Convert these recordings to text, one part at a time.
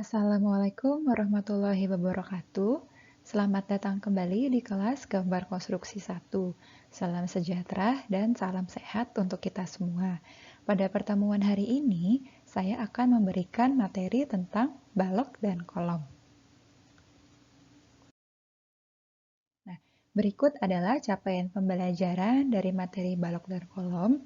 Assalamualaikum warahmatullahi wabarakatuh. Selamat datang kembali di kelas Gambar Konstruksi 1. Salam sejahtera dan salam sehat untuk kita semua. Pada pertemuan hari ini, saya akan memberikan materi tentang balok dan kolom. Nah, berikut adalah capaian pembelajaran dari materi balok dan kolom.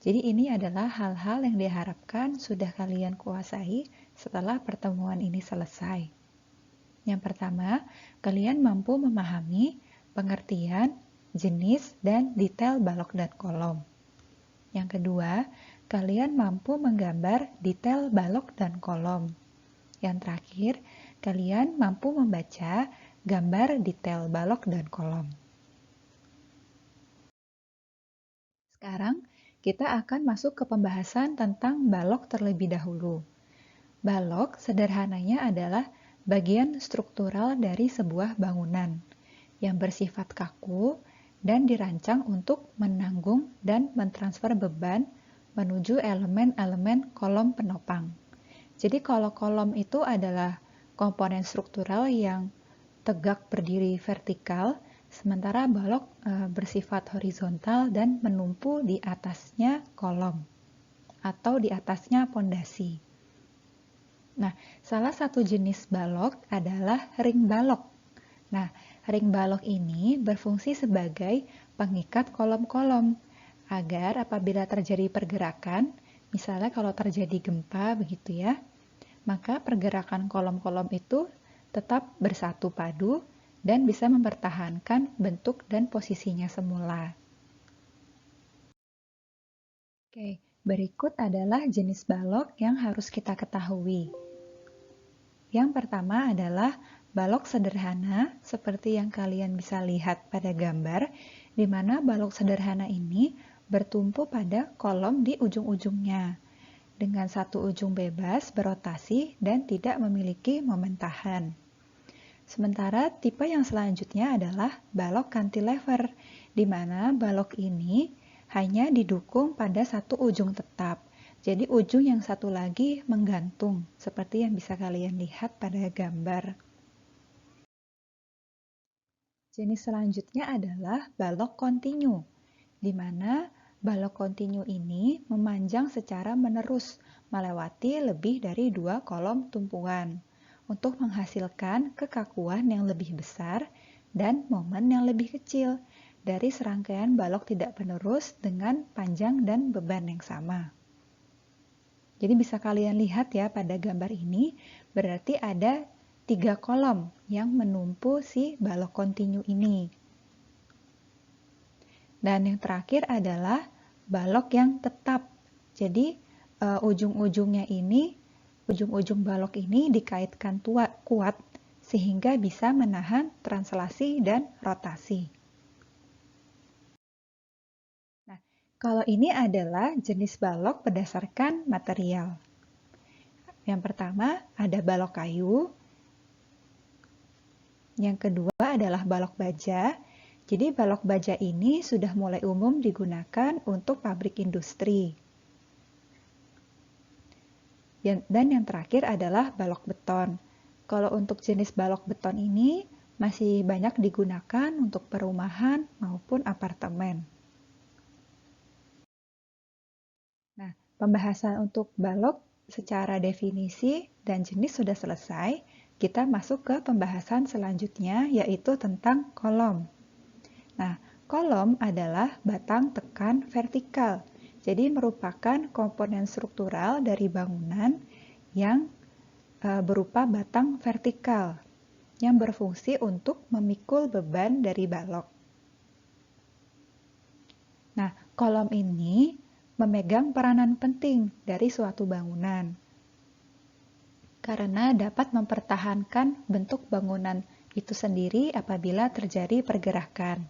Jadi ini adalah hal-hal yang diharapkan sudah kalian kuasai setelah pertemuan ini selesai. Yang pertama, kalian mampu memahami pengertian, jenis, dan detail balok dan kolom. Yang kedua, kalian mampu menggambar detail balok dan kolom. Yang terakhir, kalian mampu membaca gambar detail balok dan kolom. Sekarang, kita akan masuk ke pembahasan tentang balok terlebih dahulu. Balok sederhananya adalah bagian struktural dari sebuah bangunan yang bersifat kaku dan dirancang untuk menanggung dan mentransfer beban menuju elemen-elemen kolom penopang. Jadi kalau kolom itu adalah komponen struktural yang tegak berdiri vertikal, sementara balok bersifat horizontal dan menumpu di atasnya kolom atau di atasnya pondasi. Nah, salah satu jenis balok adalah ring balok. Nah, ring balok ini berfungsi sebagai pengikat kolom-kolom agar apabila terjadi pergerakan, misalnya kalau terjadi gempa begitu ya, maka pergerakan kolom-kolom itu tetap bersatu padu dan bisa mempertahankan bentuk dan posisinya semula. Oke, berikut adalah jenis balok yang harus kita ketahui. Yang pertama adalah balok sederhana, seperti yang kalian bisa lihat pada gambar, di mana balok sederhana ini bertumpu pada kolom di ujung-ujungnya, dengan satu ujung bebas berotasi dan tidak memiliki momen tahan. Sementara tipe yang selanjutnya adalah balok cantilever, di mana balok ini hanya didukung pada satu ujung tetap. Jadi ujung yang satu lagi menggantung, seperti yang bisa kalian lihat pada gambar. Jenis selanjutnya adalah balok kontinu, di mana balok kontinu ini memanjang secara menerus, melewati lebih dari 2 kolom tumpuan, untuk menghasilkan kekakuan yang lebih besar dan momen yang lebih kecil dari serangkaian balok tidak penerus dengan panjang dan beban yang sama. Jadi bisa kalian lihat ya pada gambar ini, berarti ada 3 kolom yang menumpu si balok kontinu ini. Dan yang terakhir adalah balok yang tetap. Jadi ujung-ujungnya ini, ujung-ujung balok ini dikaitkan kuat sehingga bisa menahan translasi dan rotasi. Nah, kalau ini adalah jenis balok berdasarkan material. Yang pertama ada balok kayu, yang kedua adalah balok baja. Jadi balok baja ini sudah mulai umum digunakan untuk pabrik industri. Dan yang terakhir adalah balok beton. Kalau untuk jenis balok beton ini masih banyak digunakan untuk perumahan maupun apartemen. Nah, pembahasan untuk balok secara definisi dan jenis sudah selesai. Kita masuk ke pembahasan selanjutnya, yaitu tentang kolom. Nah, kolom adalah batang tekan vertikal. Jadi merupakan komponen struktural dari bangunan yang berupa batang vertikal yang berfungsi untuk memikul beban dari balok. Nah, kolom ini memegang peranan penting dari suatu bangunan karena dapat mempertahankan bentuk bangunan itu sendiri apabila terjadi pergerakan.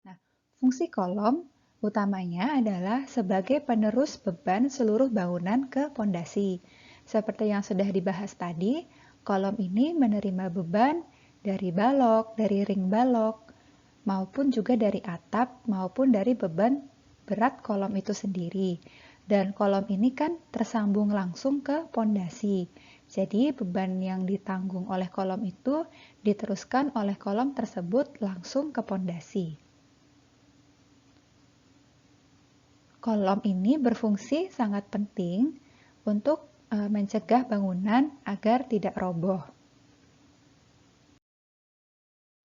Nah, fungsi kolom utamanya adalah sebagai penerus beban seluruh bangunan ke pondasi. Seperti yang sudah dibahas tadi, kolom ini menerima beban dari balok, dari ring balok, maupun juga dari atap, maupun dari beban berat kolom itu sendiri. Dan kolom ini kan tersambung langsung ke pondasi. Jadi beban yang ditanggung oleh kolom itu diteruskan oleh kolom tersebut langsung ke pondasi. Kolom ini berfungsi sangat penting untuk mencegah bangunan agar tidak roboh.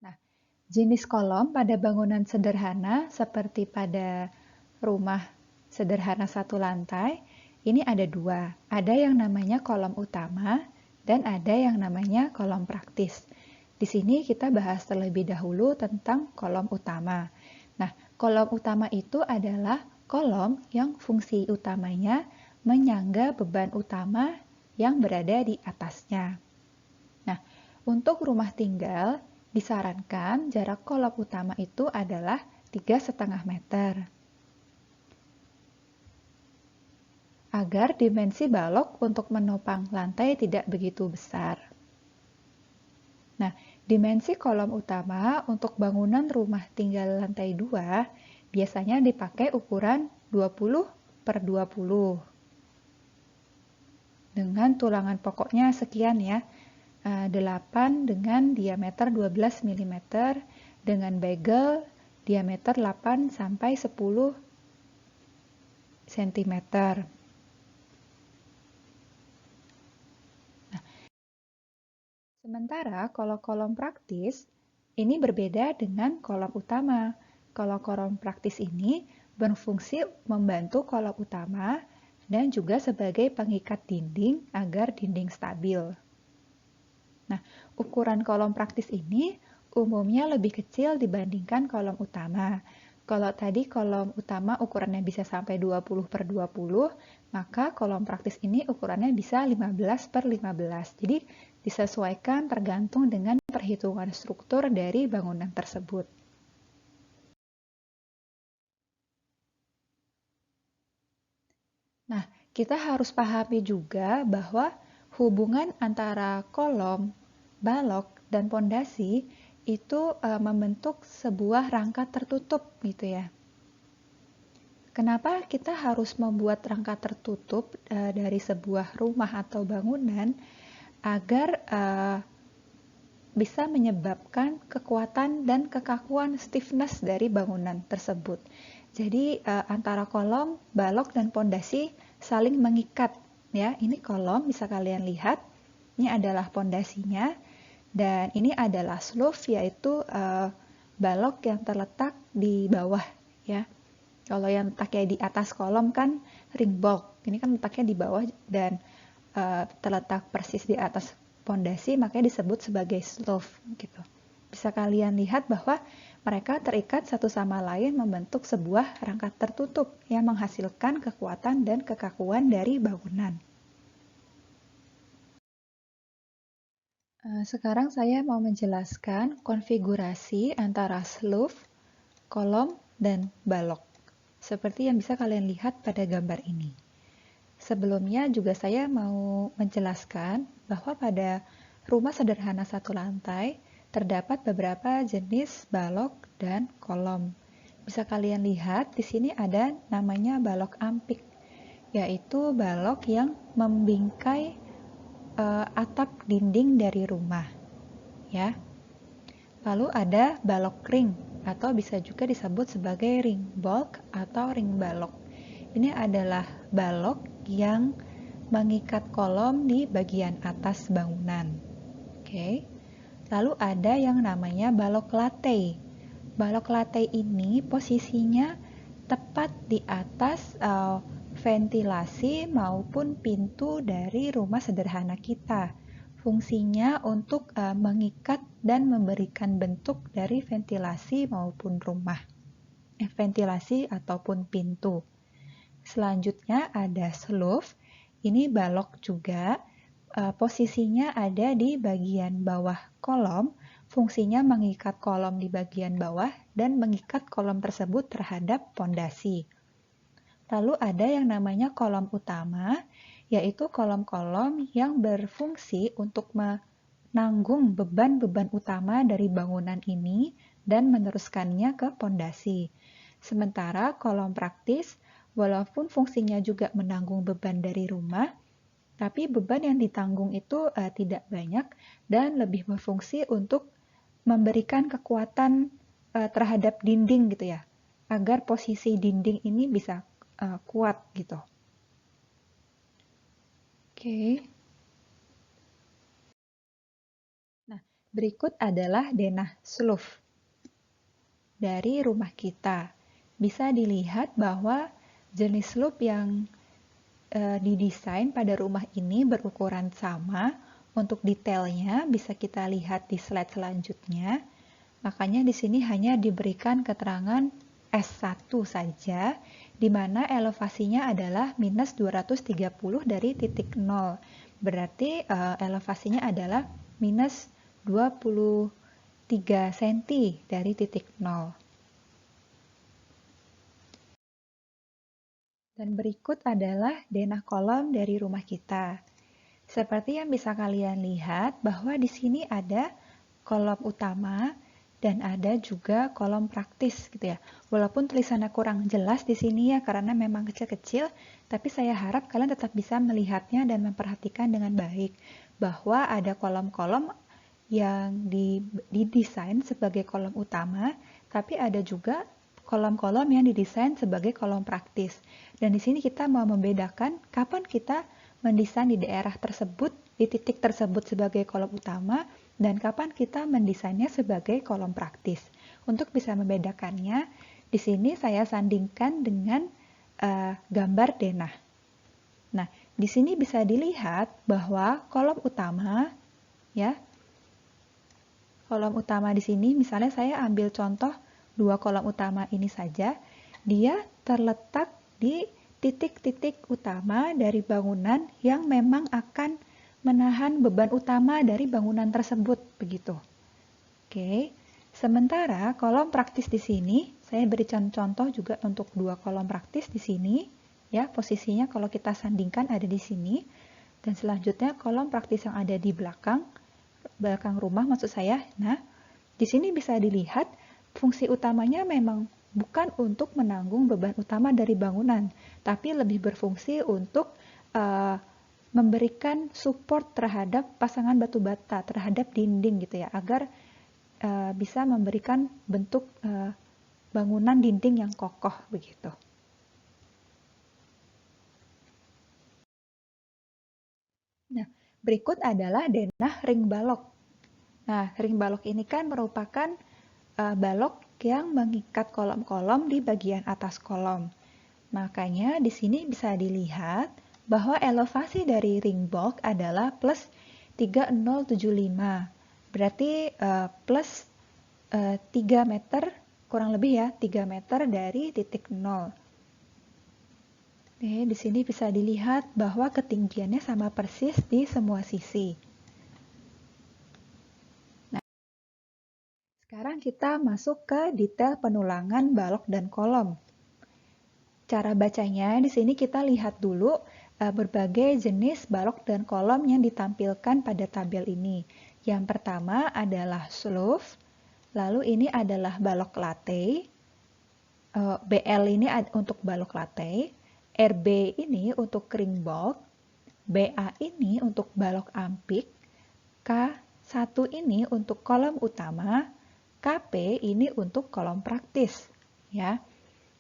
Nah, jenis kolom pada bangunan sederhana seperti pada rumah sederhana satu lantai, ini ada dua. Ada yang namanya kolom utama dan ada yang namanya kolom praktis. Di sini kita bahas terlebih dahulu tentang kolom utama. Nah, kolom utama itu adalah kolom yang fungsi utamanya menyangga beban utama yang berada di atasnya. Nah, untuk rumah tinggal disarankan jarak kolom utama itu adalah 3,5 meter. Agar dimensi balok untuk menopang lantai tidak begitu besar. Nah, dimensi kolom utama untuk bangunan rumah tinggal lantai 2 biasanya dipakai ukuran 20 per 20. Dengan tulangan pokoknya sekian ya, 8 dengan diameter 12 mm, dengan bagel diameter 8 sampai 10 cm. Sementara kalau kolom praktis, ini berbeda dengan kolom utama. Kalau kolom praktis ini berfungsi membantu kolom utama dan juga sebagai pengikat dinding agar dinding stabil. Nah, ukuran kolom praktis ini umumnya lebih kecil dibandingkan kolom utama. Kalau tadi kolom utama ukurannya bisa sampai 20 per 20, maka kolom praktis ini ukurannya bisa 15 per 15. Jadi disesuaikan tergantung dengan perhitungan struktur dari bangunan tersebut. Nah, kita harus pahami juga bahwa hubungan antara kolom, balok, dan pondasi itu membentuk sebuah rangka tertutup gitu ya. Kenapa kita harus membuat rangka tertutup dari sebuah rumah atau bangunan agar bisa menyebabkan kekuatan dan kekakuan stiffness dari bangunan tersebut. Jadi antara kolom, balok, dan pondasi saling mengikat ya. Ini kolom bisa kalian lihat. Ini adalah pondasinya dan ini adalah slope yaitu balok yang terletak di bawah ya. Kalau yang letaknya di atas kolom kan ring bulk. Ini kan letaknya di bawah dan terletak persis di atas pondasi, makanya disebut sebagai slope gitu. Bisa kalian lihat bahwa mereka terikat satu sama lain membentuk sebuah rangka tertutup yang menghasilkan kekuatan dan kekakuan dari bangunan. Sekarang saya mau menjelaskan konfigurasi antara slope, kolom, dan balok. Seperti yang bisa kalian lihat pada gambar ini. Sebelumnya juga saya mau menjelaskan bahwa pada rumah sederhana satu lantai terdapat beberapa jenis balok dan kolom. Bisa kalian lihat di sini ada namanya balok ampik, yaitu balok yang membingkai atap dinding dari rumah. Ya. Lalu ada balok ring atau bisa juga disebut sebagai ring bulk atau ring balok. Ini adalah balok yang mengikat kolom di bagian atas bangunan. Oke. Lalu ada yang namanya balok latte. Balok latte ini posisinya tepat di atas ventilasi maupun pintu dari rumah sederhana kita. Fungsinya untuk mengikat dan memberikan bentuk dari ventilasi maupun rumah. Ventilasi ataupun pintu. Selanjutnya ada slope, ini balok juga, posisinya ada di bagian bawah kolom, fungsinya mengikat kolom di bagian bawah dan mengikat kolom tersebut terhadap pondasi. Lalu ada yang namanya kolom utama, yaitu kolom-kolom yang berfungsi untuk menanggung beban-beban utama dari bangunan ini dan meneruskannya ke pondasi. Sementara kolom praktis Walaupun fungsinya juga menanggung beban dari rumah, tapi beban yang ditanggung itu tidak banyak dan lebih berfungsi untuk memberikan kekuatan terhadap dinding gitu ya, agar posisi dinding ini bisa kuat gitu. Oke. Nah, berikut adalah denah sloof dari rumah kita. Bisa dilihat bahwa jenis sloof yang didesain pada rumah ini berukuran sama. Untuk detailnya bisa kita lihat di slide selanjutnya. Makanya di sini hanya diberikan keterangan S1 saja, di mana elevasinya adalah minus 230 dari titik 0. Berarti elevasinya adalah minus 23 cm dari titik 0. Dan berikut adalah denah kolom dari rumah kita. Seperti yang bisa kalian lihat bahwa di sini ada kolom utama dan ada juga kolom praktis gitu ya. Walaupun tulisannya kurang jelas di sini ya karena memang kecil-kecil, tapi saya harap kalian tetap bisa melihatnya dan memperhatikan dengan baik bahwa ada kolom-kolom yang didesain sebagai kolom utama, tapi ada juga kolom-kolom yang didesain sebagai kolom praktis. Dan di sini kita mau membedakan kapan kita mendesain di daerah tersebut, di titik tersebut sebagai kolom utama, dan kapan kita mendesainnya sebagai kolom praktis. Untuk bisa membedakannya, di sini saya sandingkan dengan gambar denah. Nah, di sini bisa dilihat bahwa kolom utama, ya, kolom utama di sini, misalnya saya ambil contoh dua kolom utama ini saja, dia terletak di titik-titik utama dari bangunan yang memang akan menahan beban utama dari bangunan tersebut, begitu. Oke, sementara kolom praktis di sini, saya berikan contoh juga untuk dua kolom praktis di sini, ya posisinya kalau kita sandingkan ada di sini, dan selanjutnya kolom praktis yang ada di belakang rumah maksud saya. Nah, di sini bisa dilihat fungsi utamanya memang bukan untuk menanggung beban utama dari bangunan, tapi lebih berfungsi untuk memberikan support terhadap pasangan batu bata, terhadap dinding gitu ya, agar bisa memberikan bentuk bangunan dinding yang kokoh begitu. Nah, berikut adalah denah ring balok. Nah, ring balok ini kan merupakan balok yang mengikat kolom-kolom di bagian atas kolom. Makanya di sini bisa dilihat bahwa elevasi dari ring balk adalah plus 3075. Berarti plus 3 meter, kurang lebih ya, 3 meter dari titik 0. Oke, di sini bisa dilihat bahwa ketinggiannya sama persis di semua sisi. Nah, sekarang kita masuk ke detail penulangan balok dan kolom. Cara bacanya di sini kita lihat dulu berbagai jenis balok dan kolom yang ditampilkan pada tabel ini. Yang pertama adalah sloof, lalu ini adalah balok latte, BL ini untuk balok latte, RB ini untuk ring balk, BA ini untuk balok ampik, K1 ini untuk kolom utama, KP ini untuk kolom praktis, ya.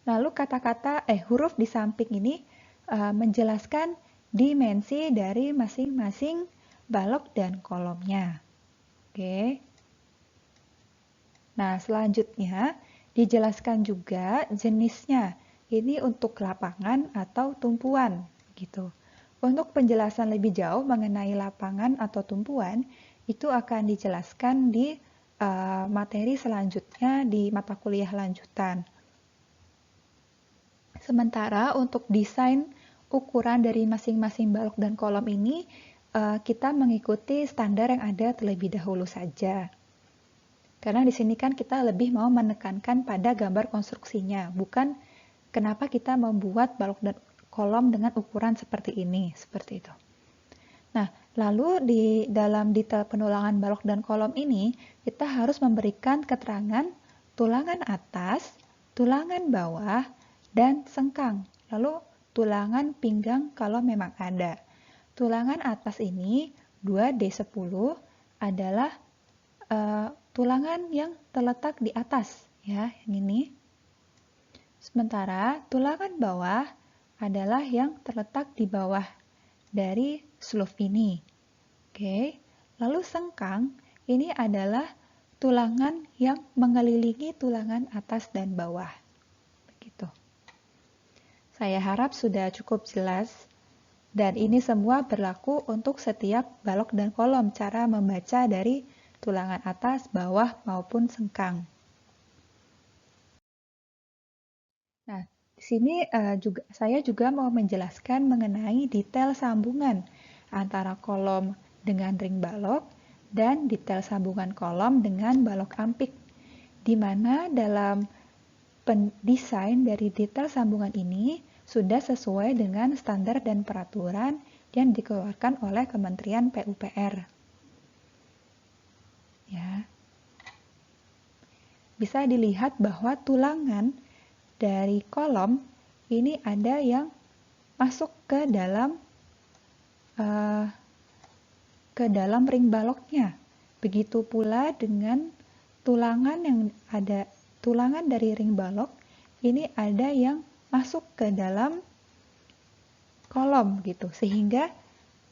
Lalu huruf di samping ini menjelaskan dimensi dari masing-masing balok dan kolomnya. Oke. Nah, selanjutnya dijelaskan juga jenisnya. Ini untuk lapangan atau tumpuan, gitu. Untuk penjelasan lebih jauh mengenai lapangan atau tumpuan, itu akan dijelaskan di materi selanjutnya di mata kuliah lanjutan. Sementara untuk desain ukuran dari masing-masing balok dan kolom ini, kita mengikuti standar yang ada terlebih dahulu saja. Karena di sini kan kita lebih mau menekankan pada gambar konstruksinya, bukan kenapa kita membuat balok dan kolom dengan ukuran seperti ini, seperti itu. Nah, lalu di dalam detail penulangan balok dan kolom ini, kita harus memberikan keterangan tulangan atas, tulangan bawah, dan sengkang. lalu tulangan pinggang kalau memang ada. Tulangan atas ini 2D10 adalah tulangan yang terletak di atas, ya, yang ini. Sementara tulangan bawah adalah yang terletak di bawah dari sloof ini. Oke, lalu sengkang ini adalah tulangan yang mengelilingi tulangan atas dan bawah. Begitu. Saya harap sudah cukup jelas. Dan ini semua berlaku untuk setiap balok dan kolom, cara membaca dari tulangan atas, bawah, maupun sengkang. Nah, di sini saya juga mau menjelaskan mengenai detail sambungan antara kolom dengan ring balok dan detail sambungan kolom dengan balok ampik, di mana dalam pendesain dari detail sambungan ini sudah sesuai dengan standar dan peraturan yang dikeluarkan oleh Kementerian PUPR. Ya. Bisa dilihat bahwa tulangan dari kolom ini ada yang masuk ke dalam ring baloknya. Begitu pula dengan tulangan dari ring balok ini ada yang masuk ke dalam kolom gitu, sehingga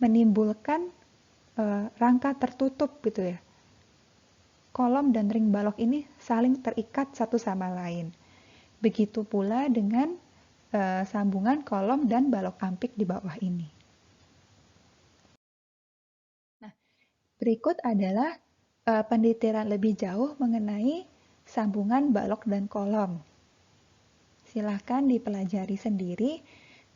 menimbulkan rangka tertutup gitu ya. Kolom dan ring balok ini saling terikat satu sama lain. Begitu pula dengan sambungan kolom dan balok ampik di bawah ini. Nah, berikut adalah pendetaran lebih jauh mengenai sambungan balok dan kolom. Silahkan dipelajari sendiri,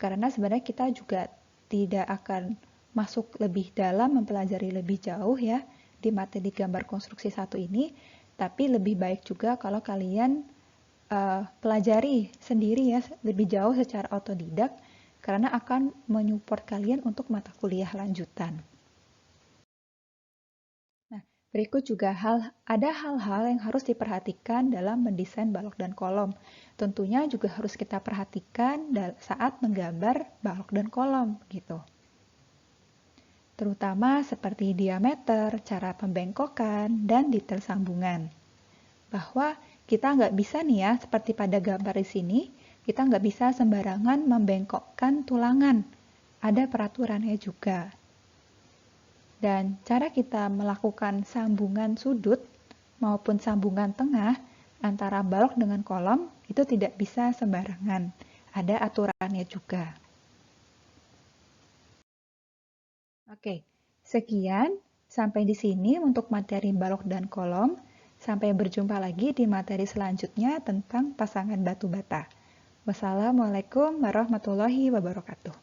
karena sebenarnya kita juga tidak akan masuk lebih dalam mempelajari lebih jauh ya di materi gambar konstruksi 1 ini, tapi lebih baik juga kalau kalian pelajari sendiri ya lebih jauh secara otodidak, karena akan menyupport kalian untuk mata kuliah lanjutan. Nah, berikut juga ada hal-hal yang harus diperhatikan dalam mendesain balok dan kolom. Tentunya juga harus kita perhatikan saat menggambar balok dan kolom gitu. Terutama seperti diameter, cara pembengkokan, dan detail sambungan. Bahwa kita nggak bisa nih ya, seperti pada gambar di sini, kita nggak bisa sembarangan membengkokkan tulangan. Ada peraturannya juga. Dan cara kita melakukan sambungan sudut maupun sambungan tengah antara balok dengan kolom itu tidak bisa sembarangan. Ada aturannya juga. Oke, sekian. Sampai di sini untuk materi balok dan kolom. Sampai berjumpa lagi di materi selanjutnya tentang pasangan batu bata. Wassalamualaikum warahmatullahi wabarakatuh.